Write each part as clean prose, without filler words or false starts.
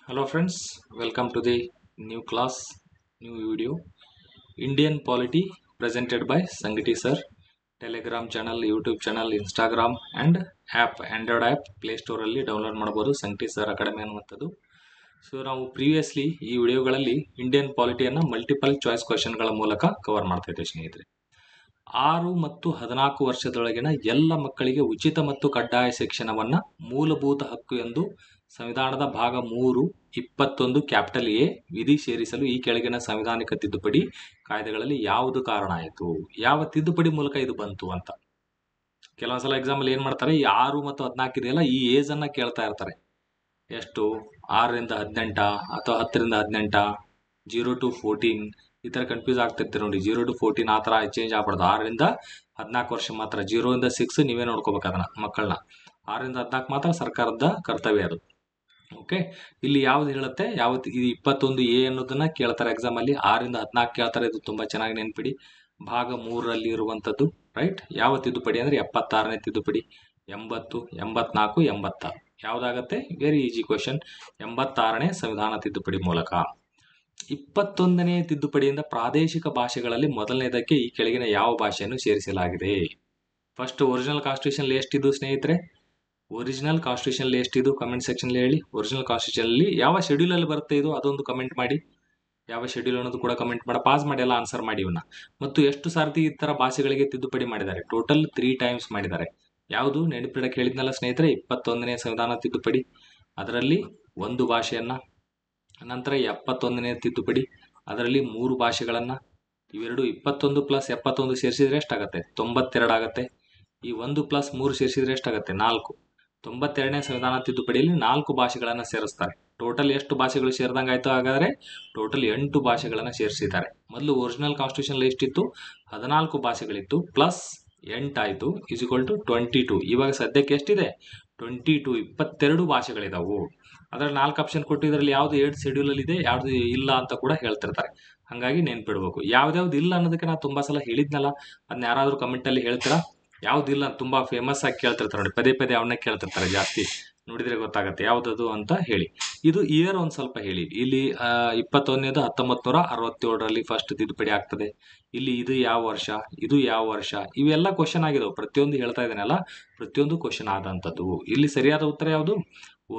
Hello friends, welcome to the new class, new video. Indian Polity presented by Sangati sir. Telegram channel, YouTube channel, Instagram and Android app Play Store ಅಲ್ಲಿ download ಮಾಡಬಹುದು ಸಂಗಟಿ sir academy ಅನ್ನುವಂಥದ್ದು. So ನಾವು previously ಈ ವಿಡಿಯೋಗಳಲ್ಲಿ Indian ಪಾಲಿಟಿಯನ್ನು multiple choice ಕ್ವೆಶ್ಚನ್ಗಳ ಮೂಲಕ cover ಮಾಡ್ತಾ ಇದ್ದೇವೆ ಸ್ನೇಹಿತರೆ. 6 ಮತ್ತು 14 ವರ್ಷದೊಳಗಿನ ಎಲ್ಲ ಮಕ್ಕಳಿಗೆ ಉಚಿತ ಮತ್ತು ಕಡ್ಡಾಯ ಶಿಕ್ಷಣವನ್ನ ಮೂಲಭೂತ ಹಕ್ಕು ಎಂದು ಸಂವಿಧಾನದ ಭಾಗ 3 21 ಕ್ಯಾಪಿಟಲ್ ಎ ವಿಧಿ ಸೇರಿಸಲು ಈ ಕೆಳಗಿನ ಸಂವಿಧಾನಿಕ ತಿದ್ದುಪಡಿ ಕಾಯ್ದೆಗಳಲ್ಲಿ ಯಾವುದು ಕಾರಣ ಆಯಿತು, ಯಾವ ತಿದ್ದುಪಡಿ ಮೂಲಕ ಇದು ಬಂತು ಅಂತ. ಕೆಲವೊಂದ್ಸಲ ಎಕ್ಸಾಂಪಲ್ ಏನ್ ಮಾಡ್ತಾರೆ, ಈ 6 ಮತ್ತು 14 ಇದೆಯಲ್ಲ, ಈ ಏಜ್ ಅನ್ನ ಕೇಳ್ತಾ ಇರ್ತಾರೆ. ಎಷ್ಟು 6 ರಿಂದ 18 ಅಥವಾ 10 ರಿಂದ 18, 0 to 14 ಈ ತರ ಕನ್ಫ್ಯೂಸ್ ಆಗ್ತಿರ್ತೀರಿ ನೋಡಿ. 0 to 14 ಆ ತರ ಚೇಂಜ್ ಆಗ್ಬಾರ್ದು. 6 ರಿಂದ 14 ವರ್ಷ ಮಾತ್ರ. 0 ರಿಂದ 6 ನೀವೇ ನೋಡ್ಕೋಬೇಕು ಅದನ್ನ ಮಕ್ಕಳನ್ನ. 6 ರಿಂದ 14 ಮಾತ್ರ ಸರ್ಕಾರದ ಕರ್ತವ್ಯ ಅದು. ಓಕೆ, ಇಲ್ಲಿ ಯಾವ್ದು ಹೇಳುತ್ತೆ, ಯಾವತ್ತು ಇದು 21 ಎ ಅನ್ನೋದನ್ನ ಕೇಳ್ತಾರೆ ಎಕ್ಸಾಮ್ ಅಲ್ಲಿ. 6 ರಿಂದ 14 ಕೇಳ್ತಾರೆ. ಇದು ತುಂಬಾ ಚೆನ್ನಾಗಿ ನೆನ್ಪಿಡಿ. ಭಾಗ 3ರಲ್ಲಿ ಇರುವಂತದ್ದು. ರೈಟ್, ಯಾವ ತಿದ್ದುಪಡಿ ಅಂದ್ರೆ 76ನೇ ತಿದ್ದುಪಡಿ. 80, 84, 86 ಯಾವ್ದಾಗತ್ತೆ? Very easy question. 86ನೇ ಸಂವಿಧಾನ ತಿದ್ದುಪಡಿ ಮೂಲಕ. 21ನೇ ತಿದ್ದುಪಡಿಯಿಂದ ಪ್ರಾದೇಶಿಕ ಭಾಷೆಗಳಲ್ಲಿ ಮೊದಲನೇದಕ್ಕೆ ಈ ಕೆಳಗಿನ ಯಾವ ಭಾಷೆಯನ್ನು ಸೇರಿಸಲಾಗಿದೆ? ಫಸ್ಟ್ ಒರಿಜಿನಲ್ ಕಾನ್ಸ್ಟಿಟ್ಯೂಷನ್ ಎಷ್ಟಿದ್ದು ಸ್ನೇಹಿತರೆ? ಒರಿಜಿನಲ್ ಕಾನ್ಸ್ಟಿಟ್ಯೂಷನ್ ಎಷ್ಟಿದ್ದು ಕಮೆಂಟ್ ಸೆಕ್ಷನ್ ಹೇಳಿ. ಒರಿಜಿನಲ್ ಕಾನ್ಸ್ಟಿಟ್ಯೂಷನ್ ಅಲ್ಲಿ ಯಾವ ಶೆಡ್ಯೂಲ್ ಅಲ್ಲಿ ಬರುತ್ತೆ ಇದು, ಅದೊಂದು ಕಮೆಂಟ್ ಮಾಡಿ. ಯಾವ ಶೆಡ್ಯೂಲ್ ಅನ್ನೋದು ಕೂಡ ಕಮೆಂಟ್ ಮಾಡಿ. ಪಾಸ್ ಮಾಡಿ ಎಲ್ಲ ಆನ್ಸರ್ ಮಾಡಿ ಇವನ್ನ. ಮತ್ತು ಎಷ್ಟು ಸಾರ್ತಿ ಈ ತರ ಭಾಷೆಗಳಿಗೆ ತಿದ್ದುಪಡಿ ಮಾಡಿದ್ದಾರೆ? ಟೋಟಲ್ 3 times ಮಾಡಿದ್ದಾರೆ. ಯಾವುದು ನೆನಪಿಡಕ್ಕೆ ಹೇಳಿದ್ನಲ್ಲ ಸ್ನೇಹಿತರೆ, 21ನೇ ಸಂವಿಧಾನ ತಿದ್ದುಪಡಿ. ಅದರಲ್ಲಿ ಒಂದು ಭಾಷೆಯನ್ನ. ನಂತರ 71ನೇ ತಿದ್ದುಪಡಿ, ಅದರಲ್ಲಿ 3 ಭಾಷೆಗಳನ್ನ. ಇವೆರಡು 21 + 71 ಸೇರಿಸಿದ್ರೆ ಎಷ್ಟಾಗತ್ತೆ? 92 ಆಗತ್ತೆ. ಈ 1 + 3 ಸೇರಿಸಿದ್ರೆ ಎಷ್ಟಾಗತ್ತೆ? 4. 92ನೇ ಸಂವಿಧಾನ ತಿದ್ದುಪಡಿಯಲ್ಲಿ 4 ಭಾಷೆಗಳನ್ನ ಸೇರಿಸ್ತಾರೆ. ಟೋಟಲ್ ಎಷ್ಟು ಭಾಷೆಗಳು ಸೇರಿದಂಗಾಯ್ತು? ಹಾಗಾದ್ರೆ ಟೋಟಲ್ 8 ಭಾಷೆಗಳನ್ನ ಸೇರಿಸಿದ್ದಾರೆ. ಮೊದಲು ಒರಿಜಿನಲ್ ಕಾನ್ಸ್ಟಿಟ್ಯೂಷನ್ ಎಷ್ಟಿತ್ತು? 14 ಭಾಷೆಗಳಿತ್ತು. ಪ್ಲಸ್ 8 ಆಯ್ತು, = 22. ಇವಾಗ ಸದ್ಯಕ್ಕೆ ಎಷ್ಟಿದೆ? 22, 22 ಭಾಷೆಗಳಿದಾವು. ಅದ್ರಲ್ಲಿ 4 ಆಪ್ಷನ್ ಕೊಟ್ಟಿದ್ರಲ್ಲಿ ಯಾವ್ದು 8 ಶೆಡ್ಯೂಲ್ ಅಲ್ಲಿ ಇದೆ, ಯಾವ್ದು ಇಲ್ಲ ಅಂತ ಕೂಡ ಹೇಳ್ತಿರ್ತಾರೆ. ಹಂಗಾಗಿ ನೆನ್ಪಿಡ್ಬೇಕು. ಯಾವ್ದಾವ್ದು ಇಲ್ಲ ಅನ್ನೋದಕ್ಕೆ ನಾನು ತುಂಬಾ ಸಲ ಹೇಳಿದ್ನಲ್ಲ, ಅದನ್ನ ಯಾರಾದ್ರೂ ಕಮೆಂಟ್ ಅಲ್ಲಿ ಹೇಳ್ತೀರಾ? ಯಾವ್ದಿಲ್ಲ ತುಂಬಾ ಫೇಮಸ್ ಆಗಿ ಕೇಳ್ತಿರ್ತಾರೆ ನೋಡಿ, ಪದೇ ಪದೇ ಅವನ್ನೇ ಕೇಳ್ತಿರ್ತಾರೆ ಜಾಸ್ತಿ. ನೋಡಿದ್ರೆ ಗೊತ್ತಾಗತ್ತೆ ಯಾವ್ದದು ಅಂತ ಹೇಳಿ. ಇದು ಇಯರ್ ಒಂದ್ ಸ್ವಲ್ಪ ಹೇಳಿ. ಇಲ್ಲಿ 21ನೇದು 1967ರಲ್ಲಿ ಫಸ್ಟ್ ತಿದ್ದುಪಡಿ ಆಗ್ತದೆ. ಇಲ್ಲಿ ಇದು ಯಾವ ವರ್ಷ, ಇದು ಯಾವ ವರ್ಷ, ಇವೆಲ್ಲ ಕ್ವಶನ್ ಆಗಿದಾವೆ. ಪ್ರತಿಯೊಂದು ಹೇಳ್ತಾ ಇದ್ದೇನಲ್ಲ, ಪ್ರತಿಯೊಂದು ಕ್ವಶನ್ ಆದಂತದ್ದು. ಇಲ್ಲಿ ಸರಿಯಾದ ಉತ್ತರ ಯಾವುದು?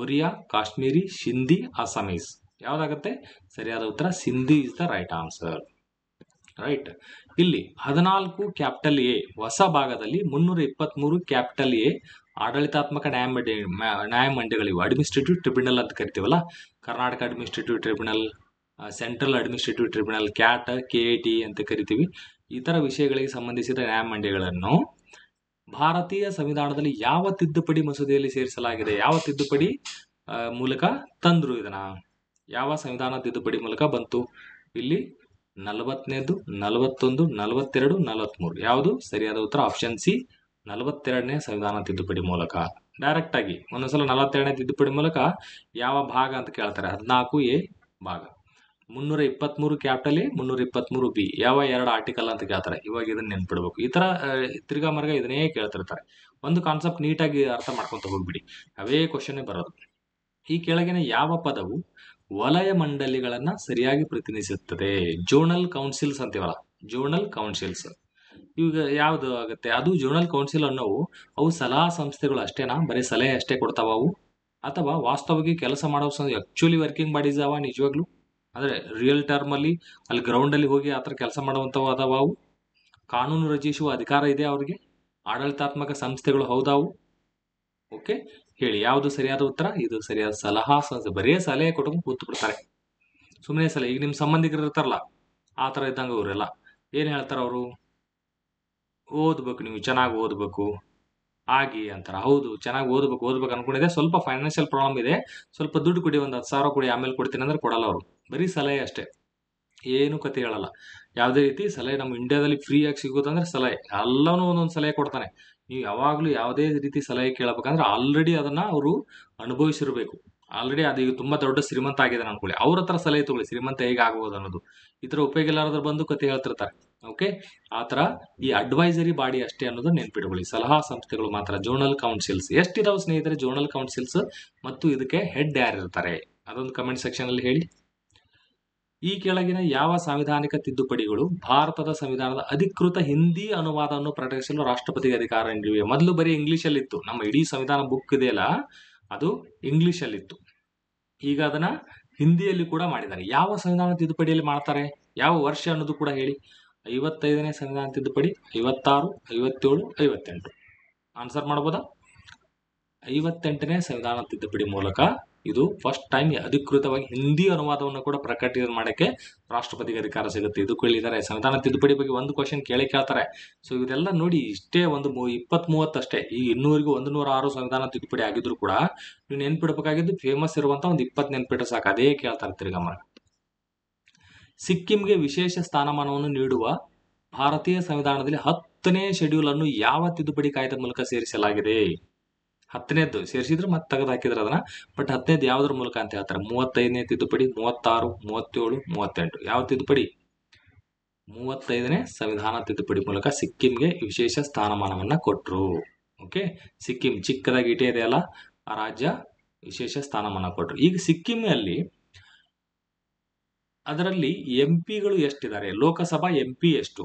ಒರಿಯಾ, ಕಾಶ್ಮೀರಿ, ಸಿಂಧಿ, ಅಸ್ಸಾಮೀಸ್. ಯಾವ್ದಾಗತ್ತೆ? ಸರಿಯಾದ ಉತ್ತರ Sindhi is the right answer. Right. ಇಲ್ಲಿ 14 ಕ್ಯಾಪಿಟಲ್ ಎ ಹೊಸ ಭಾಗದಲ್ಲಿ 323 ಕ್ಯಾಪಿಟಲ್ ಎ ಆಡಳಿತಾತ್ಮಕ ನ್ಯಾಯಮಂಡಳಿಗಳಿವೆ. ಅಡ್ಮಿನಿಸ್ಟ್ರೇಟಿವ್ ಟ್ರಿಬ್ಯುನಲ್ ಅಂತ ಕರಿತೀವಲ್ಲ, Karnataka administrative tribunal, central administrative tribunal, CAT, KAT ಅಂತ ಕರಿತೀವಿ. ಈ ತರ ವಿಷಯಗಳಿಗೆ ಸಂಬಂಧಿಸಿದ ನ್ಯಾಯಮಂಡಳಿಗಳನ್ನು ಭಾರತೀಯ ಸಂವಿಧಾನದಲ್ಲಿ ಯಾವ ತಿದ್ದುಪಡಿ ಮಸೂದೆಯಲ್ಲಿ ಸೇರಿಸಲಾಗಿದೆ? ಯಾವ ತಿದ್ದುಪಡಿ ಮೂಲಕ ತಂದ್ರು ಇದನ್ನ? ಯಾವ ಸಂವಿಧಾನ ತಿದ್ದುಪಡಿ ಮೂಲಕ ಬಂತು? ಇಲ್ಲಿ 40ನೇದು, 41, 42, 43 ಯಾವುದು? ಸರಿಯಾದ ಉತ್ತರ ಆಪ್ಷನ್ ಸಿ, 42ನೇ ಸಂವಿಧಾನ ತಿದ್ದುಪಡಿ ಮೂಲಕ. ಡೈರೆಕ್ಟ್ ಆಗಿ ಒಂದೊಂದ್ಸಲ 42ನೇ ತಿದ್ದುಪಡಿ ಮೂಲಕ ಯಾವ ಭಾಗ ಅಂತ ಕೇಳ್ತಾರೆ. 14A ಭಾಗ. 323 ಕ್ಯಾಪಿಟಲ್ ಎ, 323 ಬಿ ಯಾವ 2 ಆರ್ಟಿಕಲ್ ಅಂತ ಕೇಳ್ತಾರೆ. ಇವಾಗ ಇದನ್ನ ನೆನ್ಪಿಡ್ಬೇಕು. ಈ ತರ ತಿರ್ಗಾ ಮರ್ಗ ಇದನ್ನೇ ಕೇಳ್ತಿರ್ತಾರೆ. ಒಂದು ಕಾನ್ಸೆಪ್ಟ್ ನೀಟಾಗಿ ಅರ್ಥ ಮಾಡ್ಕೊಂತ ಹೋಗ್ಬಿಡಿ, ಅವೇ ಕ್ವಶನ್ ಬರೋದು. ಈ ಕೆಳಗಿನ ಯಾವ ಪದವು ವಲಯ ಮಂಡಳಿಗಳನ್ನ ಸರಿಯಾಗಿ ಪ್ರತಿನಿಧಿಸುತ್ತದೆ? ಜೋನಲ್ ಕೌನ್ಸಿಲ್ಸ್ ಅಂತೀವಲ್ಲ, ಜೋನಲ್ ಕೌನ್ಸಿಲ್ಸ್. ಇವಾಗ ಯಾವ್ದು ಆಗುತ್ತೆ? ಅದು ಜೋನಲ್ ಕೌನ್ಸಿಲ್ ಅನ್ನೋವು ಅವು ಸಲಹಾ ಸಂಸ್ಥೆಗಳು ಅಷ್ಟೇನಾ? ಬರೀ ಸಲಹೆ ಅಷ್ಟೇ ಕೊಡ್ತಾವ ಅವು? ಅಥವಾ ವಾಸ್ತವವಾಗಿ ಕೆಲಸ ಮಾಡೋ ಆಕ್ಚುಲಿ ವರ್ಕಿಂಗ್ ಬಾಡೀಸ್ ಅವ ನಿಜವಾಗ್ಲು? ಅಂದ್ರೆ ರಿಯಲ್ ಟರ್ಮ್ ಅಲ್ಲಿ ಅಲ್ಲಿ ಗ್ರೌಂಡ್ ಅಲ್ಲಿ ಹೋಗಿ ಆತರ ಕೆಲಸ ಮಾಡುವಂತವು ಅದಾವ ಅವು? ಕಾನೂನು ರಚಿಸುವ ಅಧಿಕಾರ ಇದೆ ಅವ್ರಿಗೆ? ಆಡಳಿತಾತ್ಮಕ ಸಂಸ್ಥೆಗಳು ಹೌದಾವು? ಓಕೆ, ಹೇಳಿ ಯಾವುದು ಸರಿಯಾದ ಉತ್ತರ? ಇದು ಸರಿಯಾದ ಸಲಹಾ ಸಂಸ್ಥೆ. ಬರೀ ಸಲಹೆ ಕೊಟ್ಕೊಂಡು ಕೂತು ಬಿಡ್ತಾರೆ, ಸುಮ್ಮನೆ ಸಲಹೆ. ಈಗ ನಿಮ್ ಸಂಬಂಧಿಕರು ಇರ್ತಾರಲ್ಲ, ಆ ತರ ಇದ್ದಂಗ ಅವರೆಲ್ಲ ಏನ್ ಹೇಳ್ತಾರ? ಅವರು ಓದ್ಬೇಕು, ನೀವು ಚೆನ್ನಾಗಿ ಓದ್ಬೇಕು ಆಗಿ ಅಂತಾರ. ಹೌದು, ಚೆನ್ನಾಗಿ ಓದ್ಬೇಕು ಅನ್ಕೊಂಡಿದೆ. ಸ್ವಲ್ಪ ಫೈನಾನ್ಷಿಯಲ್ ಪ್ರಾಬ್ಲಮ್ ಇದೆ, ಸ್ವಲ್ಪ ದುಡ್ಡು ಕೊಡಿ, ಒಂದು 10,000 ಕೊಡಿ, ಆಮೇಲೆ ಕೊಡ್ತೀನಿ ಅಂದ್ರೆ ಕೊಡಲ್ಲ ಅವರು. ಬರೀ ಸಲಹೆ ಅಷ್ಟೇ, ಏನು ಕತೆ ಹೇಳಲ್ಲ. ಯಾವುದೇ ರೀತಿ ಸಲಹೆ ನಮ್ಮ ಇಂಡಿಯಾದಲ್ಲಿ ಫ್ರೀ ಆಗಿ ಸಿಗೋದಂದ್ರೆ ಸಲಹೆ. ಎಲ್ಲನೂ ಒಂದೊಂದು ಸಲಹೆ ಕೊಡ್ತಾನೆ. ನೀವು ಯಾವಾಗ್ಲೂ ಯಾವುದೇ ರೀತಿ ಸಲಹೆ ಕೇಳಬೇಕಂದ್ರೆ ಆಲ್ರೆಡಿ ಅದನ್ನ ಅವರು ಅನುಭವಿಸಿರ್ಬೇಕು. ಆಲ್ರೆಡಿ ಅದು ಈಗ ತುಂಬಾ ದೊಡ್ಡ ಶ್ರೀಮಂತ ಆಗಿದ್ದಾನೆ ಅನ್ಕೊಳ್ಳಿ, ಅವ್ರ ಹತ್ರ ಸಲಹೆ ತಗೊಳ್ಳಿ, ಶ್ರೀಮಂತ ಹೇಗೆ ಆಗ್ಬೋದು ಅನ್ನೋದು. ಈ ತರ ಉಪಯೋಗ ಇಲ್ಲಾರದ್ರ ಬಂದು ಕತೆ ಹೇಳ್ತಿರ್ತಾರೆ. ಓಕೆ, ಆತರ ಈ ಅಡ್ವೈಸರಿ ಬಾಡಿ ಅಷ್ಟೇ ಅನ್ನೋದು ನೆನ್ಪಿಟ್ಕೊಳ್ಳಿ. ಸಲಹಾ ಸಂಸ್ಥೆಗಳು ಮಾತ್ರ. ಜೋನಲ್ ಕೌನ್ಸಿಲ್ಸ್ ಎಷ್ಟಿದಾವೆ ಸ್ನೇಹಿತರೆ? ಜೋನಲ್ ಕೌನ್ಸಿಲ್ಸ್ ಮತ್ತು ಇದಕ್ಕೆ ಹೆಡ್ ಯಾರಿರ್ತಾರೆ ಅದೊಂದು ಕಮೆಂಟ್ ಸೆಕ್ಷನ್ ಅಲ್ಲಿ ಹೇಳಿ. ಈ ಕೆಳಗಿನ ಯಾವ ಸಾಂವಿಧಾನಿಕ ತಿದ್ದುಪಡಿಗಳು ಭಾರತದ ಸಂವಿಧಾನದ ಅಧಿಕೃತ ಹಿಂದಿ ಅನುವಾದವನ್ನು ಪ್ರಕಟಿಸಲು ರಾಷ್ಟ್ರಪತಿಗೆ ಅಧಿಕಾರ ನೀಡಿವೆ? ಮೊದಲು ಬರೀ ಇಂಗ್ಲಿಷ್ ಅಲ್ಲಿ ಇತ್ತು. ನಮ್ಮ ಇಡೀ ಸಂವಿಧಾನ ಬುಕ್ ಇದೆಯಲ್ಲ ಅದು ಇಂಗ್ಲಿಷ್ ಅಲ್ಲಿ ಇತ್ತು. ಈಗ ಅದನ್ನ ಹಿಂದಿಯಲ್ಲಿ ಕೂಡ ಮಾಡಿದ್ದಾರೆ. ಯಾವ ಸಂವಿಧಾನ ತಿದ್ದುಪಡಿಯಲ್ಲಿ ಮಾಡ್ತಾರೆ, ಯಾವ ವರ್ಷ ಅನ್ನೋದು ಕೂಡ ಹೇಳಿ. 55ನೇ ಸಂವಿಧಾನ ತಿದ್ದುಪಡಿ, 56, 57, 58. ಆನ್ಸರ್ ಮಾಡಬಹುದಾ? 58ನೇ ಸಂವಿಧಾನ ತಿದ್ದುಪಡಿ ಮೂಲಕ ಇದು ಫಸ್ಟ್ ಟೈಮ್ ಅಧಿಕೃತವಾಗಿ ಹಿಂದಿ ಅನುವಾದವನ್ನು ಕೂಡ ಪ್ರಕಟಣೆ ಮಾಡಕ್ಕೆ ರಾಷ್ಟ್ರಪತಿಗೆ ಅಧಿಕಾರ ಸಿಗುತ್ತೆ. ಇದು ಕೇಳಿದ್ದಾರೆ. ಸಂವಿಧಾನ ತಿದ್ದುಪಡಿ ಬಗ್ಗೆ ಒಂದು ಕ್ವಶನ್ ಕೇಳ್ತಾರೆ. ಸೊ ಇದೆಲ್ಲ ನೋಡಿ, ಇಷ್ಟೇ ಒಂದು 20-30 ಅಷ್ಟೇ. ಈ ಇನ್ನೂವರೆಗೂ 106 ಸಂವಿಧಾನ ತಿದ್ದುಪಡಿ ಆಗಿದ್ರು ಕೂಡ ನೀವು ನೆನ್ಪಿಡ್ಬೇಕಾಗಿದ್ದು ಫೇಮಸ್ ಇರುವಂತ ಒಂದು 20 ನೆನ್ಪಿಟ್ರೆ ಸಾಕು. ಅದೇ ಕೇಳ್ತಾರೆ ತಿರ್ಗಮ್ಮ. ಸಿಕ್ಕಿಂಗೆ ವಿಶೇಷ ಸ್ಥಾನಮಾನವನ್ನು ನೀಡುವ ಭಾರತೀಯ ಸಂವಿಧಾನದಲ್ಲಿ 10ನೇ ಶೆಡ್ಯೂಲ್ ಅನ್ನು ಯಾವ ತಿದ್ದುಪಡಿ ಕಾಯ್ದೆ ಮೂಲಕ ಸೇರಿಸಲಾಗಿದೆ? 10ನೇದ್ದು ಸೇರಿಸಿದ್ರು ಮತ್ತೆ ತೆಗೆದು ಹಾಕಿದ್ರು ಅದನ್ನ. ಬಟ್ 10ನೇದು ಯಾವ್ದ್ರ ಮೂಲಕ ಅಂತ ಹೇಳ್ತಾರೆ? 35ನೇ ತಿದ್ದುಪಡಿ, 36, 37, 38. ಯಾವ ತಿದ್ದುಪಡಿ? 35ನೇ ಸಂವಿಧಾನ ತಿದ್ದುಪಡಿ ಮೂಲಕ ಸಿಕ್ಕಿಂಗೆ ವಿಶೇಷ ಸ್ಥಾನಮಾನವನ್ನ ಕೊಟ್ರು. ಓಕೆ, ಸಿಕ್ಕಿಂ ಚಿಕ್ಕದಾಗಿ ಇಟೆ ಇದೆಯಲ್ಲ ಆ ರಾಜ್ಯ ವಿಶೇಷ ಸ್ಥಾನಮಾನ ಕೊಟ್ರು. ಈಗ ಸಿಕ್ಕಿಂನಲ್ಲಿ ಅದರಲ್ಲಿ ಎಂಪಿಗಳು ಎಷ್ಟಿದ್ದಾರೆ, ಲೋಕಸಭಾ ಎಂಪಿ ಎಷ್ಟು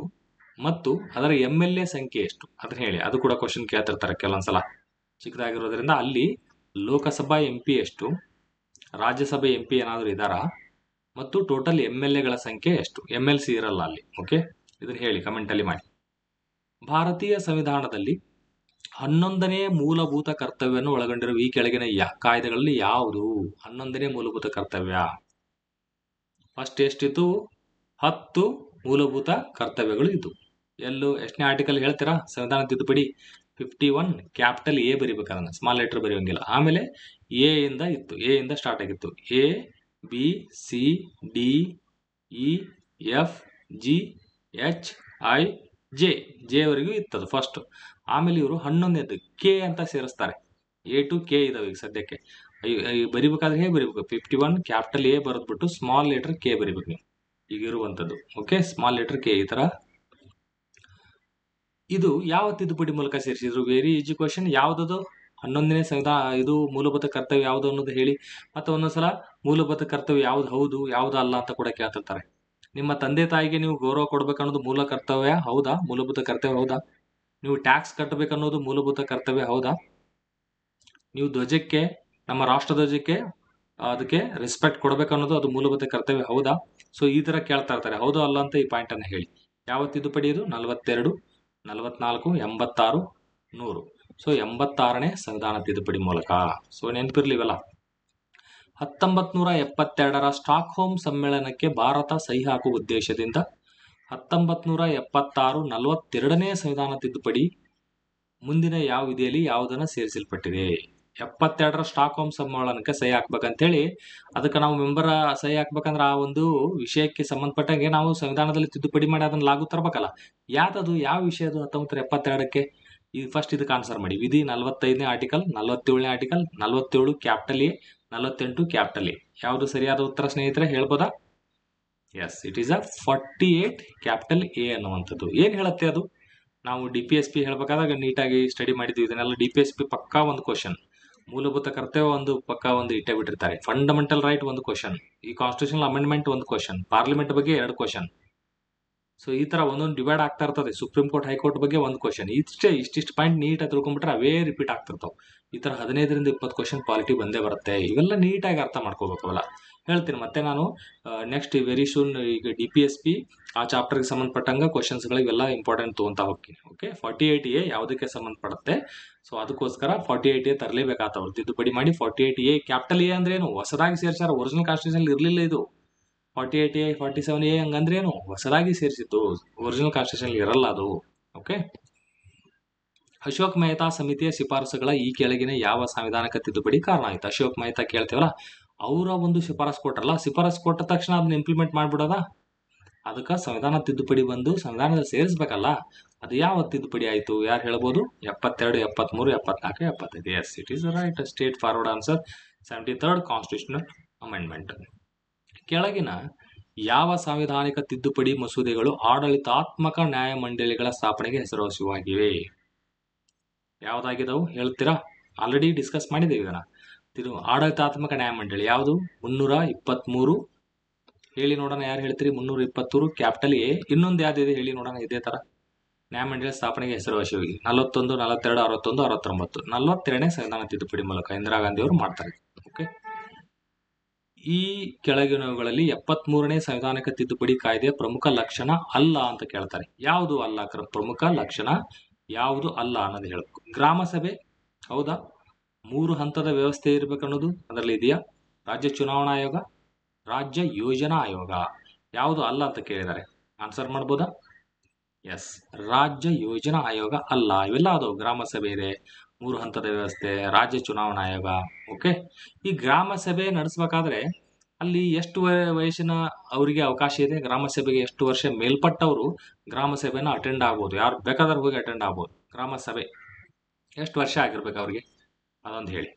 ಮತ್ತು ಅದರ MLA ಸಂಖ್ಯೆ ಎಷ್ಟು ಅದನ್ನ ಹೇಳಿ. ಅದು ಕೂಡ ಕ್ವಶನ್ ಕೇಳ್ತಿರ್ತಾರೆ ಕೆಲವೊಂದ್ಸಲ. ಚಿಕ್ಕದಾಗಿರೋದ್ರಿಂದ ಅಲ್ಲಿ ಲೋಕಸಭಾ ಎಂಪಿ ಎಷ್ಟು, ರಾಜ್ಯಸಭೆ ಎಂಪಿ ಏನಾದರೂ ಇದ್ದಾರಾ ಮತ್ತು ಟೋಟಲ್ MLAಗಳ ಸಂಖ್ಯೆ ಎಷ್ಟು. MLC ಇರಲ್ಲ ಅಲ್ಲಿ. ಓಕೆ, ಇದನ್ನ ಹೇಳಿ ಕಮೆಂಟ್ ಅಲ್ಲಿ ಮಾಡಿ. ಭಾರತೀಯ ಸಂವಿಧಾನದಲ್ಲಿ 11ನೇ ಮೂಲಭೂತ ಕರ್ತವ್ಯವನ್ನು ಒಳಗೊಂಡಿರುವ ಈ ಕೆಳಗಿನ ಕಾಯ್ದೆಗಳಲ್ಲಿ ಯಾವುದು? 11ನೇ ಮೂಲಭೂತ ಕರ್ತವ್ಯ ಫಸ್ಟ್ ಎಷ್ಟಿತ್ತು? 10 ಮೂಲಭೂತ ಕರ್ತವ್ಯಗಳು ಇದ್ದು. ಎಷ್ಟನೇ ಆರ್ಟಿಕಲ್ ಹೇಳ್ತೀರಾ? ಸಂವಿಧಾನ ತಿದ್ದುಪಡಿ 51 ಕ್ಯಾಪಿಟಲ್ A ಬರಿಬೇಕಾದ್ರೆ ಸ್ಮಾಲ್ ಲೆಟರ್ ಬರೆಯೋಂಗಿಲ್ಲ. ಆಮೇಲೆ ಎ ಇಂದ ಇತ್ತು, ಎ ಇಂದ ಸ್ಟಾರ್ಟ್ ಆಗಿತ್ತು. A B C D E F G H I J ವರೆಗೂ ಇತ್ತದು ಫಸ್ಟ್. ಆಮೇಲೆ ಇವರು 11ನೇದು ಕೆ ಅಂತ ಸೇರಿಸ್ತಾರೆ. A to K ಇದಾವೆ ಈಗ ಸದ್ಯಕ್ಕೆ. ಬರಿಬೇಕಾದ್ರೆ ಹೇಗೆ ಬರಿಬೇಕು? 51 ಕ್ಯಾಪಿಟಲ್ A ಬರೆದ್ಬಿಟ್ಟು ಸ್ಮಾಲ್ ಲೆಟರ್ K ಬರಿಬೇಕು ನೀವು ಈಗ ಇರುವಂತದ್ದು. ಓಕೆ, ಸ್ಮಾಲ್ ಲೆಟರ್ K ಈ ತರ. ಇದು ಯಾವ ತಿದ್ದುಪಡಿ ಮೂಲಕ ಸೇರಿಸಿದ್ರು? Very easy question. ಯಾವ್ದದು 11ನೇ ಸಂವಿಧಾನ ಇದು ಮೂಲಭೂತ ಕರ್ತವ್ಯ ಯಾವುದು ಅನ್ನೋದು ಹೇಳಿ. ಮತ್ತೆ ಒಂದೊಂದ್ಸಲ ಮೂಲಭೂತ ಕರ್ತವ್ಯ ಯಾವ್ದು ಹೌದು ಯಾವ್ದು ಅಲ್ಲ ಅಂತ ಕೂಡ ಕೇಳ್ತಿರ್ತಾರೆ. ನಿಮ್ಮ ತಂದೆ ತಾಯಿಗೆ ನೀವು ಗೌರವ ಕೊಡ್ಬೇಕನ್ನೋದು ಮೂಲ ಕರ್ತವ್ಯ ಹೌದಾ? ಮೂಲಭೂತ ಕರ್ತವ್ಯ ಹೌದಾ? ನೀವು ಟ್ಯಾಕ್ಸ್ ಕಟ್ಟಬೇಕನ್ನೋದು ಮೂಲಭೂತ ಕರ್ತವ್ಯ ಹೌದಾ? ನೀವು ಧ್ವಜಕ್ಕೆ, ನಮ್ಮ ರಾಷ್ಟ್ರ ಧ್ವಜಕ್ಕೆ ಅದಕ್ಕೆ ರೆಸ್ಪೆಕ್ಟ್ ಕೊಡ್ಬೇಕನ್ನೋದು ಅದು ಮೂಲಭೂತ ಕರ್ತವ್ಯ ಹೌದಾ? ಸೊ ಈ ತರ ಕೇಳ್ತಾ ಇರ್ತಾರೆ. ಹೌದು ಅಲ್ಲ ಅಂತ ಈ ಪಾಯಿಂಟ್ ಅನ್ನ ಹೇಳಿ. ಯಾವ ತಿದ್ದುಪಡಿ ಇದು? 42, 44, 86, 100. ಸೊ 86ನೇ ಸಂವಿಧಾನ ತಿದ್ದುಪಡಿ ಮೂಲಕ. ಸೊ ನೆನಪಿರ್ಲಿವಲ್ಲ. 1972ರ ಸ್ಟಾಕ್ ಹೋಮ್ ಸಮ್ಮೇಳನಕ್ಕೆ ಭಾರತ ಸಹಿ ಹಾಕುವ ಉದ್ದೇಶದಿಂದ 1976 42ನೇ ಸಂವಿಧಾನ ತಿದ್ದುಪಡಿ ಮುಂದಿನ ಯಾವ ವಿಧಿಯಲ್ಲಿ ಯಾವುದನ್ನ ಸೇರಿಸಲ್ಪಟ್ಟಿದೆ? 72ರ ಸ್ಟಾಕ್ ಹೋಮ್ ಸಮ್ಮೇಳನಕ್ಕೆ ಸಹಿ ಹಾಕ್ಬೇಕಂತೇಳಿ ಅದಕ್ಕೆ ನಾವು ಮೆಂಬರ್ ಸಹಿ ಹಾಕ್ಬೇಕಂದ್ರೆ ಆ ಒಂದು ವಿಷಯಕ್ಕೆ ಸಂಬಂಧಪಟ್ಟಂಗೆ ನಾವು ಸಂವಿಧಾನದಲ್ಲಿ ತಿದ್ದುಪಡಿ ಮಾಡಿ ಅದನ್ನ ಲಾಗು ತರಬೇಕಲ್ಲ. ಯಾವ್ದದು? ಯಾವ ವಿಷಯ ಅದು 1972ಕ್ಕೆ? ಈ ಫಸ್ಟ್ ಇದಕ್ಕೆ ಆನ್ಸರ್ ಮಾಡಿ. ವಿಧಿ 45ನೇ ಆರ್ಟಿಕಲ್, 47ನೇ article, 47 capital A, 48 capital A. ಯಾವುದು ಸರಿಯಾದ ಉತ್ತರ ಸ್ನೇಹಿತರೆ? ಹೇಳ್ಬೋದಾ? Yes, it is 48 capital A ಅನ್ನುವಂಥದ್ದು. ಏನ್ ಹೇಳುತ್ತೆ ಅದು? ನಾವು DPSP ಹೇಳ್ಬೇಕಾದಾಗ ನೀಟಾಗಿ ಸ್ಟಡಿ ಮಾಡಿದ್ವಿ. ಇದನ್ನೆಲ್ಲ DPSP ಪಕ್ಕಾ ಒಂದು ಕ್ವಶನ್. ಮೂಲಭೂತ ಕರ್ತವ್ಯ ಒಂದು ಪಕ್ಕ ಒಂದು ಇಟ್ಟೇ ಬಿಟ್ಟಿರ್ತಾರೆ. ಫಂಡಮೆಂಟಲ್ ರೈಟ್ ಒಂದು ಕ್ವಶನ್, ಈ ಕಾನ್ಸ್ಟಿಟ್ಯೂಷನಲ್ ಅಮೆಂಡ್ಮೆಂಟ್ ಒಂದು ಕ್ವಶನ್, ಪಾರ್ಲಿಮೆಂಟ್ ಬಗ್ಗೆ 2 ಕ್ವಶನ್. ಸೊ ಈ ತರ ಒಂದೊಂದು ಡಿವೈಡ್ ಆಗ್ತಾ ಇರ್ತದೆ. ಸುಪ್ರೀಂ ಕೋರ್ಟ್ ಹೈಕೋರ್ಟ್ ಬಗ್ಗೆ ಒಂದು ಕ್ವಶನ್. ಇಷ್ಟಿಷ್ಟು ಪಾಯಿಂಟ್ ನೀಟಾಗಿ ತಿಳ್ಕೊಂಡ್ಬಿಟ್ರೆ ಅವೇ ರಿಪೀಟ್ ಆಗ್ತಿರ್ತಾವೆ. ಈ ತರ 15ರಿಂದ 20 ಕ್ವಶನ್ ಪಾಲಿಟಿ ಬಂದೇ ಬರುತ್ತೆ. ಇವೆಲ್ಲ ನೀಟಾಗಿ ಅರ್ಥ ಮಾಡ್ಕೋಬೇಕಲ್ಲ. ಹೇಳ್ತೀನಿ ಮತ್ತೆ ನಾನು ನೆಕ್ಸ್ಟ್ ವೆರಿ ಸೂನ್. ಈಗ DPSP ಆ ಚಾಪ್ಟರ್ಗೆ ಸಂಬಂಧಪಟ್ಟಂಗ ಕ್ವಶನ್ಸ್ಗಳಿಗೆಲ್ಲ ಇಂಪಾರ್ಟೆಂಟ್ ತಗೊಂತ ಹೋಗ್ತೀನಿ. ಓಕೆ, 48A ಯಾವುದಕ್ಕೆ ಸಂಬಂಧಪಡುತ್ತೆ? ಸೊ ಅದಕ್ಕೋಸ್ಕರ 48A ತರಲೇಬೇಕಾಗ್ತವ್ರು. ತಿದ್ದುಪಡಿ ಮಾಡಿ 48A ಕ್ಯಾಪಿಟಲ್ A ಅಂದ್ರೆ ಏನು? ಹೊಸದಾಗಿ ಸೇರ್ಸಾರ. ಒರಿಜಿನಲ್ ಕಾನ್ಸ್ಟಿಟ್ಯೂಷನ್ ಇರಲಿಲ್ಲ ಇದು. 48A 47A ಹಂಗಂದ್ರೆ ಏನು? ಹೊಸದಾಗಿ ಸೇರಿಸಿದ್ದು. ಒರಿಜಿನಲ್ ಕಾನ್ಸ್ಟಿಟ್ಯೂಷನ್ ಇರಲ್ಲ ಅದು. ಓಕೆ, ಅಶೋಕ್ ಮೆಹ್ತಾ ಸಮಿತಿಯ ಶಿಫಾರಸುಗಳ ಈ ಕೆಳಗಿನ ಯಾವ ಸಾಂವಿಧಾನಿಕ ತಿದ್ದುಪಡಿ ಕಾರಣ ಆಯ್ತು? ಅಶೋಕ್ ಮೆಹ್ತಾ ಕೇಳ್ತೇವಲ್ಲ, ಅವರ ಒಂದು ಶಿಫಾರಸು ಕೊಟ್ರಲ್ಲ, ಶಿಫಾರಸು ಕೊಟ್ಟ ತಕ್ಷಣ ಅದನ್ನ ಇಂಪ್ಲಿಮೆಂಟ್ ಮಾಡ್ಬಿಡೋದ? ಅದಕ್ಕೆ ಸಂವಿಧಾನ ತಿದ್ದುಪಡಿ ಬಂದು ಸಂವಿಧಾನದಲ್ಲಿ ಸೇರಿಸ್ಬೇಕಲ್ಲ. ಅದು ಯಾವ ತಿದ್ದುಪಡಿ ಆಯ್ತು? ಯಾರು ಹೇಳ್ಬೋದು? 72, 73, 74, 75. Yes, it is right straightforward answer. 73rd constitutional amendment. ಕೆಳಗಿನ ಯಾವ ಸಾಂವಿಧಾನಿಕ ತಿದ್ದುಪಡಿ ಮಸೂದೆಗಳು ಆಡಳಿತಾತ್ಮಕ ನ್ಯಾಯಮಂಡಳಿಗಳ ಸ್ಥಾಪನೆಗೆ ಹೆಸರುವಾಸಿಯಾಗಿವೆ? ಯಾವ್ದಾಗಿದವು ಹೇಳ್ತೀರಾ? ಆಲ್ರೆಡಿ ಡಿಸ್ಕಸ್ ಮಾಡಿದ್ದೇವೆ ಇದನ್ನ. ಆಡಳಿತಾತ್ಮಕ ನ್ಯಾಯಮಂಡಳಿ ಯಾವುದು? 323. ಹೇಳಿ ನೋಡೋಣ, ಯಾರು ಹೇಳ್ತೀರಿ? 323 ಕ್ಯಾಪಿಟಲ್ ಎ. ಇನ್ನೊಂದು ಯಾವ್ದಿದೆ ಹೇಳಿ ನೋಡೋಣ ಇದೇ ತರ ನ್ಯಾಯಮಂಡಳಿ ಸ್ಥಾಪನೆಗೆ ಹೆಸರುವಾಸಿಯಾಗಿ? 41, 42, 61, 69. 42ನೇ ಸಂವಿಧಾನ ತಿದ್ದುಪಡಿ ಮೂಲಕ ಇಂದಿರಾ ಗಾಂಧಿ ಅವರು ಮಾಡ್ತಾರೆ. ಓಕೆ, ಈ ಕೆಳಗಿನವುಗಳಲ್ಲಿ 73ನೇ ಸಂವಿಧಾನಿಕ ತಿದ್ದುಪಡಿ ಕಾಯ್ದೆಯ ಪ್ರಮುಖ ಲಕ್ಷಣ ಅಲ್ಲ ಅಂತ ಕೇಳ್ತಾರೆ. ಯಾವುದು ಅಲ್ಲ? ಪ್ರಮುಖ ಲಕ್ಷಣ ಯಾವುದು ಅಲ್ಲ ಅನ್ನೋದು ಹೇಳಬೇಕು. ಗ್ರಾಮ ಸಭೆ ಹೌದಾ? 3 ಹಂತದ ವ್ಯವಸ್ಥೆ ಇರಬೇಕು ಅನ್ನೋದು ಅದರಲ್ಲಿ ಇದೆಯಾ? ರಾಜ್ಯ ಚುನಾವಣಾ ಆಯೋಗ, ರಾಜ್ಯ ಯೋಜನಾ ಆಯೋಗ. ಯಾವುದು ಅಲ್ಲ ಅಂತ ಕೇಳಿದ್ದಾರೆ, ಆನ್ಸರ್ ಮಾಡ್ಬೋದಾ? ಎಸ್, ರಾಜ್ಯ ಯೋಜನಾ ಆಯೋಗ ಅಲ್ಲ. ಇವೆಲ್ಲ ಅದು ಗ್ರಾಮ ಸಭೆ ಇದೆ, 3 ಹಂತದ ವ್ಯವಸ್ಥೆ, ರಾಜ್ಯ ಚುನಾವಣಾ ಆಯೋಗ. ಓಕೆ, ಈ ಗ್ರಾಮ ಸಭೆ ನಡೆಸಬೇಕಾದ್ರೆ ಅಲ್ಲಿ ಎಷ್ಟು ವಯಸ್ಸಿನ ಅವರಿಗೆ ಅವಕಾಶ ಇದೆ? ಗ್ರಾಮ ಸಭೆಗೆ ಎಷ್ಟು ವರ್ಷ ಮೇಲ್ಪಟ್ಟವರು ಗ್ರಾಮ ಸಭೆನ ಅಟೆಂಡ್ ಆಗ್ಬೋದು? ಯಾರು ಬೇಕಾದ್ರೂ ಹೋಗಿ ಅಟೆಂಡ್ ಆಗ್ಬೋದು. ಗ್ರಾಮ ಸಭೆ ಎಷ್ಟು ವರ್ಷ ಆಗಿರ್ಬೇಕು ಅವ್ರಿಗೆ ಅದೊಂದು ಹೇಳಿ,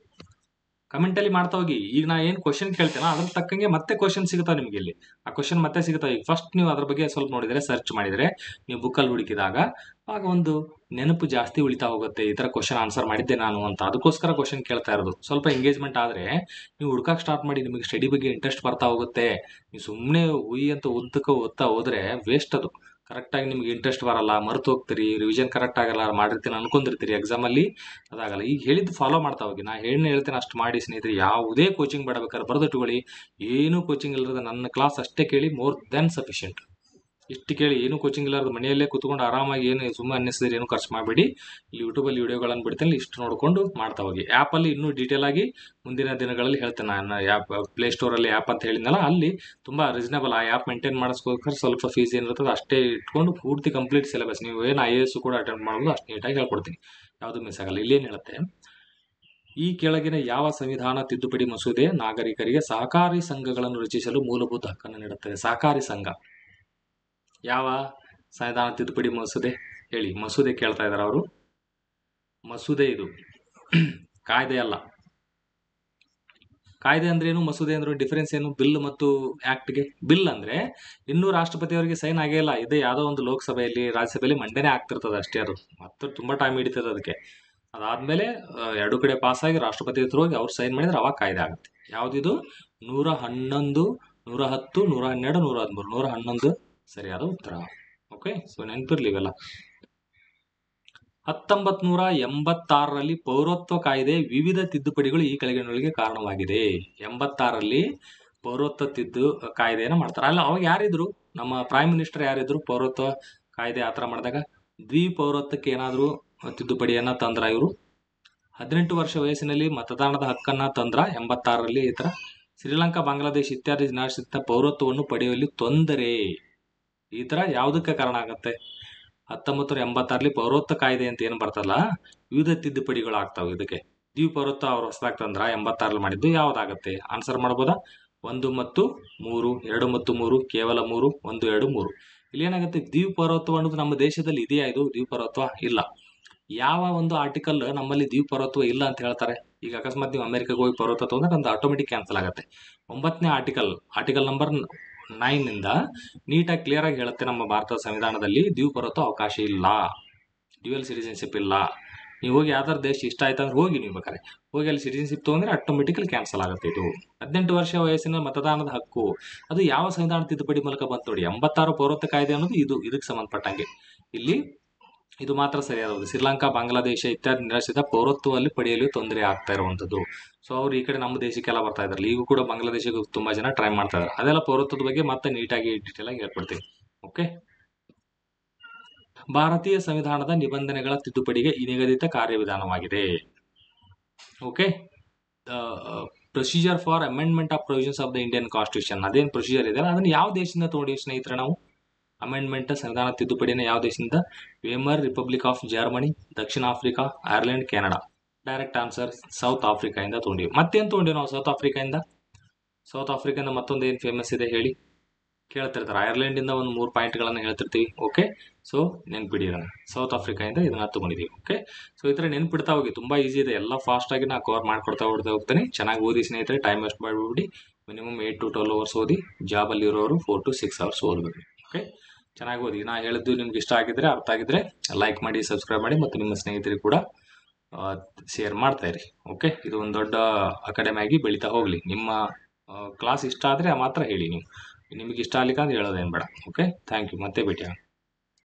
ಕಮೆಂಟ್ ಅಲ್ಲಿ ಮಾಡ್ತಾ ಹೋಗಿ. ಈಗ ನಾ ಏನ್ ಕ್ವಶನ್ ಕೇಳ್ತೇನೆ ಅದ್ರ ತಕ್ಕಂಗೆ ಮತ್ತೆ ಕ್ವಶನ್ ಸಿಗುತ್ತಾವೆ ನಿಮ್ಗೆ ಇಲ್ಲಿ. ಆ ಕ್ವಶನ್ ಮತ್ತೆ ಸಿಗುತ್ತಾವೆ. ಈಗ ಫಸ್ಟ್ ನೀವು ಅದ್ರ ಬಗ್ಗೆ ಸ್ವಲ್ಪ ನೋಡಿದ್ರೆ, ಸರ್ಚ್ ಮಾಡಿದ್ರೆ, ನೀವು ಬುಕ್ಕಲ್ಲಿ ಹುಡುಕಿದಾಗ ಆಗ ಒಂದು ನೆನಪು ಜಾಸ್ತಿ ಉಳಿತಾ ಹೋಗುತ್ತೆ. ಈ ತರ ಕ್ವಶನ್ ಆನ್ಸರ್ ಮಾಡಿದ್ದೆ ನಾನು ಅಂತ. ಅದಕ್ಕೋಸ್ಕರ ಕ್ವಶನ್ ಕೇಳ್ತಾ ಇರೋದು. ಸ್ವಲ್ಪ ಎಂಗೇಜ್ಮೆಂಟ್ ಆದ್ರೆ ನೀವು ಹುಡುಕಕ್ಕೆ ಸ್ಟಾರ್ಟ್ ಮಾಡಿ, ನಿಮಗೆ ಸ್ಟಡಿ ಬಗ್ಗೆ ಇಂಟ್ರೆಸ್ಟ್ ಬರ್ತಾ ಹೋಗುತ್ತೆ. ನೀವು ಸುಮ್ಮನೆ ಹುಯಿ ಅಂತ ಉದ್ದಕ್ಕೆ ಓದ್ತಾ ಹೋದ್ರೆ ವೇಸ್ಟ್ ಅದು. ಕರೆಕ್ಟಾಗಿ ನಿಮ್ಗೆ ಇಂಟ್ರೆಸ್ಟ್ ಬರಲ್ಲ, ಮರೆತು ಹೋಗ್ತೀರಿ, ರಿವಿಷನ್ ಕರೆಕ್ಟ್ ಆಗಲ್ಲ, ಮಾಡಿರ್ತೀನಿ ಅನ್ಕೊಂಡಿರ್ತೀರಿ, ಎಕ್ಸಾಮಲ್ಲಿ ಅದಾಗಲ್ಲ. ಈಗ ಹೇಳಿದ್ದು ಫಾಲೋ ಮಾಡ್ತಾ ಹೋಗಿ. ನಾ ಹೇಳ್ತೇನೆ ಅಷ್ಟು ಮಾಡಿ ಸ್ನೇಹಿತರೆ. ಯಾವುದೇ ಕೋಚಿಂಗ್ ಬೇಡಬೇಕಾದ್ರೆ ಬರೆದಿಟ್ಟುಕೊಳ್ಳಿ. ಏನು ಕೋಚಿಂಗ್ ಇಲ್ಲದ ನನ್ನ ಕ್ಲಾಸ್ ಅಷ್ಟೇ ಕೇಳಿ, ಮೋರ್ ದೆನ್ ಸಫಿಷಿಯಂಟ್. ಇಷ್ಟು ಕೇಳಿ, ಏನು ಕೋಚಿಂಗ್ ಇಲ್ಲದ ಮನೆಯಲ್ಲೇ ಕೂತ್ಕೊಂಡು ಆರಾಮಾಗಿ ಏನು ಸುಮ್ಮನೆ ಅನ್ನಿಸಿದ್ರೆ ಏನು ಖರ್ಚು ಮಾಡಬೇಡಿ. ಇಲ್ಲಿ ಯೂಟ್ಯೂಬಲ್ಲಿ ವಿಡಿಯೋಗಳನ್ನು ಬಿಡ್ತೇನೆ, ಇಷ್ಟು ನೋಡ್ಕೊಂಡು ಮಾಡ್ತಾ ಹೋಗಿ. ಆ್ಯಪಲ್ಲಿ ಇನ್ನೂ ಡೀಟೇಲ್ ಆಗಿ ಮುಂದಿನ ದಿನಗಳಲ್ಲಿ ಹೇಳ್ತೇನೆ. ನಾನು ಆ್ಯಪ್ ಪ್ಲೇಸ್ಟೋರಲ್ಲಿ ಆ್ಯಪ್ ಅಂತ ಹೇಳಿದ್ನಲ್ಲ, ಅಲ್ಲಿ ತುಂಬ ರೀಸನೇಬಲ್. ಆ ಆ್ಯಪ್ ಮೇಂಟೈನ್ ಮಾಡಿಸ್ಕೋಬೇಕಾದ್ರೆ ಸ್ವಲ್ಪ ಫೀಸ್ ಏನಿರ್ತದೆ ಅಷ್ಟೇ ಇಟ್ಕೊಂಡು ಪೂರ್ತಿ ಕಂಪ್ಲೀಟ್ ಸಿಲೆಬಸ್ ನೀವು ಏನು IAS ಕೂಡ ಅಟೆಂಡ್ ಮಾಡ್ಬೋದು, ಅಷ್ಟು ನೀಟಾಗಿ ಹೇಳ್ಕೊಡ್ತೀನಿ. ಯಾವುದು ಮಿಸ್ ಆಗಲ್ಲ. ಇಲ್ಲೇನು ಹೇಳುತ್ತೆ, ಈ ಕೆಳಗಿನ ಯಾವ ಸಂವಿಧಾನ ತಿದ್ದುಪಡಿ ಮಸೂದೆ ನಾಗರಿಕರಿಗೆ ಸಹಕಾರಿ ಸಂಘಗಳನ್ನು ರಚಿಸಲು ಮೂಲಭೂತ ಹಕ್ಕನ್ನು ನೀಡುತ್ತದೆ? ಸಹಕಾರಿ ಸಂಘ ಯಾವ ಸಂವಿಧಾನ ತಿದ್ದುಪಡಿ ಮಸೂದೆ ಹೇಳಿ? ಮಸೂದೆ ಕೇಳ್ತಾ ಇದ್ದಾರೆ ಅವರು. ಮಸೂದೆ ಇದು ಕಾಯ್ದೆ ಅಲ್ಲ. ಕಾಯ್ದೆ ಅಂದ್ರೆ ಏನು, ಮಸೂದೆ ಅಂದ್ರೆ ಡಿಫರೆನ್ಸ್ ಏನು? ಬಿಲ್ ಮತ್ತು ಆಕ್ಟ್ಗೆ. ಬಿಲ್ ಅಂದ್ರೆ ಇನ್ನೂ ರಾಷ್ಟ್ರಪತಿಯವರಿಗೆ ಸೈನ್ ಆಗೇ ಇಲ್ಲ. ಇದೇ ಯಾವುದೋ ಒಂದು ಲೋಕಸಭೆಯಲ್ಲಿ ರಾಜ್ಯಸಭೆಯಲ್ಲಿ ಮಂಡನೆ ಆಗ್ತಿರ್ತದೆ ಅಷ್ಟೇ. ಅದು ಮತ್ತೆ ತುಂಬಾ ಟೈಮ್ ಹಿಡಿತದೆ ಅದಕ್ಕೆ. ಅದಾದ್ಮೇಲೆ ಎರಡು ಕಡೆ ಪಾಸ್ ಆಗಿ ರಾಷ್ಟ್ರಪತಿ ಹತ್ರ ಹೋಗಿ ಅವ್ರು ಸೈನ್ ಮಾಡಿದ್ರೆ ಅವಾಗ ಕಾಯ್ದೆ ಆಗುತ್ತೆ. ಯಾವ್ದಿದು? 111, 110, 112, 113. 111 ಸರಿಯಾದ ಉತ್ತರ. ಓಕೆ, ಸೊ ನೆನಪಿರ್ಲಿ ಇವೆಲ್ಲ. 1986ರಲ್ಲಿ ಪೌರತ್ವ ಕಾಯ್ದೆ ವಿವಿಧ ತಿದ್ದುಪಡಿಗಳು ಈ ಕೆಳಗಿನಗಳಿಗೆ ಕಾರಣವಾಗಿದೆ. 86ರಲ್ಲಿ ಪೌರತ್ವ ಕಾಯ್ದೆಯನ್ನು ಮಾಡ್ತಾರೆ. ಅಲ್ಲ, ಅವಾಗ ಯಾರಿದ್ರು? ನಮ್ಮ ಪ್ರೈಮ್ ಮಿನಿಸ್ಟರ್ ಯಾರಿದ್ರು ಪೌರತ್ವ ಕಾಯ್ದೆ ಆ ಥರ ಮಾಡಿದಾಗ? ದ್ವಿಪೌರತ್ವಕ್ಕೆ ಏನಾದರೂ ತಿದ್ದುಪಡಿಯನ್ನ ತಂದ್ರ ಇವರು? 18 ವರ್ಷ ವಯಸ್ಸಿನಲ್ಲಿ ಮತದಾನದ ಹಕ್ಕನ್ನ ತಂದ್ರ 86ರಲ್ಲಿ. ಈ ಥರ ಶ್ರೀಲಂಕಾ, ಬಾಂಗ್ಲಾದೇಶ ಇತ್ಯಾದಿ ರಾಷ್ಟ್ರದ ಪೌರತ್ವವನ್ನು ಪಡೆಯುವಲ್ಲಿ ತೊಂದರೆ, ಈ ಥರ ಯಾವುದಕ್ಕೆ ಕಾರಣ ಆಗತ್ತೆ? 1986ರಲ್ಲಿ ಪೌರತ್ವ ಕಾಯ್ದೆ ಅಂತ ಏನು ಬರ್ತಲ್ಲ, ವಿವಿಧ ತಿದ್ದುಪಡಿಗಳು ಆಗ್ತಾವೆ. ಇದಕ್ಕೆ ದ್ವಿಪೌರತ್ವ ಅವ್ರು ಹೊಸದಾಗಿ ತಂದ್ರ 86ರಲ್ಲಿ ಮಾಡಿದ್ದು. ಯಾವ್ದಾಗತ್ತೆ? ಆನ್ಸರ್ ಮಾಡ್ಬೋದಾ? 1 ಮತ್ತು 3, 2 ಮತ್ತು 3, ಕೇವಲ 3, 1, 2, 3. ಇಲ್ಲಿ ಏನಾಗುತ್ತೆ? ದ್ವಿಪೌರತ್ವ ಅನ್ನೋದು ನಮ್ಮ ದೇಶದಲ್ಲಿ ಇದೆಯಾ? ಇದು ದ್ವಿಪೌರತ್ವ ಇಲ್ಲ. ಯಾವ ಒಂದು ಆರ್ಟಿಕಲ್ ನಮ್ಮಲ್ಲಿ ದ್ವಿಪೌರತ್ವ ಇಲ್ಲ ಅಂತ ಹೇಳ್ತಾರೆ? ಈಗ ಅಕಸ್ಮಾತ್ ನೀವು ಅಮೆರಿಕಾಗೆ ಹೋಗಿ ಪೌರತ್ವ ತಗೊಂಡ್ರೆ ನಮ್ದು ಆಟೋಮೆಟಿಕ್ ಕ್ಯಾನ್ಸಲ್ ಆಗುತ್ತೆ. 9ನೇ ಆರ್ಟಿಕಲ್ ನಂಬರ್ 9 ಇಂದ ನೀಟಾಗಿ ಕ್ಲಿಯರ್ ಆಗಿ ಹೇಳುತ್ತೆ, ನಮ್ಮ ಭಾರತದ ಸಂವಿಧಾನದಲ್ಲಿ ದ್ವಿಪೌರತ್ವ ಅವಕಾಶ ಇಲ್ಲ, ಡ್ಯುಯಲ್ ಸಿಟಿಜನ್ಶಿಪ್ ಇಲ್ಲ. ನೀವು ಹೋಗಿ ಯಾವ್ದಾದ್ರು ದೇಶ ಇಷ್ಟ ಆಯ್ತು ಅಂದ್ರೆ ಹೋಗಿ, ನೀವು ಬೇಕಾದ್ರೆ ಹೋಗಿ ಅಲ್ಲಿ ಸಿಟಿಜನ್ಶಿಪ್ ತಗೊಂಡ್ರೆ ಆಟೋಮೆಟಿಕಲಿ ಕ್ಯಾನ್ಸಲ್ ಆಗುತ್ತೆ. ಇದು 18 ವರ್ಷ ವಯಸ್ಸಿನ ಮತದಾನದ ಹಕ್ಕು, ಅದು ಯಾವ ಸಂವಿಧಾನ ತಿದ್ದುಪಡಿ ಮೂಲಕ ಬಂತು ನೋಡಿ? 86 ಪೌರತ್ವ ಕಾಯ್ದೆ ಅನ್ನೋದು ಇದಕ್ಕೆ ಸಂಬಂಧಪಟ್ಟಂಗೆ. ಇಲ್ಲಿ ಇದು ಮಾತ್ರ ಸರಿಯಾದದ್ದು. ಶ್ರೀಲಂಕಾ, ಬಾಂಗ್ಲಾದೇಶ ಇತ್ಯಾದಿ ನಿರಾಶ್ರಿತ ಪೌರತ್ವದಲ್ಲಿ ಪಡೆಯಲು ತೊಂದರೆ ಆಗ್ತಾ ಇರುವಂತದ್ದು. ಸೊ ಅವ್ರು ಈ ಕಡೆ ನಮ್ಮ ದೇಶಕ್ಕೆಲ್ಲ ಬರ್ತಾ ಇದ್ರಲ್ಲ, ಈಗ ಕೂಡ ಬಾಂಗ್ಲಾದೇಶಕ್ಕೆ ತುಂಬಾ ಜನ ಟ್ರೈ ಮಾಡ್ತಾ ಇದ್ದಾರೆ. ಅದೆಲ್ಲ ಪೌರತ್ವದ ಬಗ್ಗೆ ಮತ್ತೆ ನೀಟಾಗಿ ಡೀಟೇಲ್ ಆಗಿ ಹೇಳ್ಕೊಡ್ತೀವಿ. ಓಕೆ, ಭಾರತೀಯ ಸಂವಿಧಾನದ ನಿಬಂಧನೆಗಳ ತಿದ್ದುಪಡಿಗೆ ಈ ನಿಗದಿತ ಕಾರ್ಯವಿಧಾನವಾಗಿದೆ. Okay, procedure for amendment of provisions of the Indian constitution. ಅದೇನು ಪ್ರೊಸೀಜರ್ ಇದೆ ಅದನ್ನ ಯಾವ ದೇಶದಿಂದ ತಗೊಂಡಿವಿ ಸ್ನೇಹಿತರೆ ನಾವು? ಅಮೆಂಡ್ಮೆಂಟ್ ಸಂವಿಧಾನ ತಿದ್ದುಪಡಿನ ಯಾವ ದೇಶದಿಂದ? Weimar republic of Germany, Dakshina Africa, Ireland, Canada. Direct answer south Africa ಇಂದ ತಗೊಂಡಿವಿ. ಮತ್ತೇನು ತಗೊಂಡಿವಿ ನಾವು ಸೌತ್ ಆಫ್ರಿಕಾದಿಂದ? ಸೌತ್ ಆಫ್ರಿಕಾದಿಂದ ಮತ್ತೊಂದು ಏನು ಫೇಮಸ್ ಇದೆ ಹೇಳಿ? ಕೇಳ್ತಿರ್ತಾರೆ. ಐರ್ಲೆಂಡ್ ಇಂದ ಒಂದು 3 ಪಾಯಿಂಟ್ಗಳನ್ನು ಹೇಳ್ತಿರ್ತೀವಿ. ಓಕೆ, ಸೊ ನೆನ್ಪಿಡಿ ಇದನ್ನ. ಸೌತ್ ಆಫ್ರಿಕಾದಿಂದ ಇದನ್ನ ತಗೊಂಡಿದ್ದೀವಿ. ಓಕೆ, ಸೊ ಈ ಥರ ನೆನ್ಪಿಡ್ತಾ ಹೋಗಿ. ತುಂಬಾ ಈಸಿ ಇದೆ, ಎಲ್ಲ ಫಾಸ್ಟ್ ಆಗಿ ನಾ ಕವರ್ ಮಾಡ್ಕೊಡ್ತಾ ಹೋಗ್ತೇನೆ. ಚೆನ್ನಾಗಿ ಓದಿ ಸ್ನೇಹಿತರೆ, ಟೈಮ್ ವೇಸ್ಟ್ ಮಾಡಿಬಿಡಿ. ಮಿನಿಮಮ್ 8 to 12 ಅವರ್ಸ್ ಓದಿ. ಜಾಬಲ್ಲಿ ಇರೋರು 4 to 6 ಅವರ್ಸ್ ಓದಬೇಕು. ಓಕೆ, ಚೆನ್ನಾಗಿ ಓದಿ. ನಾ ಹೇಳಿದ್ದು ನಿಮ್ಗೆ ಇಷ್ಟ ಆಗಿದ್ರೆ, ಅರ್ಥ ಆಗಿದ್ರೆ ಲೈಕ್ ಮಾಡಿ, ಸಬ್ಸ್ಕ್ರೈಬ್ ಮಾಡಿ, ಮತ್ತು ನಿಮ್ಮ ಸ್ನೇಹಿತರಿಗೆ ಕೂಡ ಶೇರ್ ಮಾಡ್ತಾ ಇರಿ. ಓಕೆ, ಇದು ಒಂದು ದೊಡ್ಡ ಅಕಾಡೆಮಿ ಆಗಿ ಬೆಳೀತಾ ಹೋಗಲಿ. ನಿಮ್ಮ ಕ್ಲಾಸ್ ಇಷ್ಟ ಆದರೆ ಮಾತ್ರ ಹೇಳಿ. ನೀವು ನಿಮಗೆ ಇಷ್ಟ ಆಗ್ಲಿಕ್ಕೆ ಅಂತ ಹೇಳೋದೇನು ಬೇಡ. Okay, thank you. ಮತ್ತೆ ಭೇಟಿ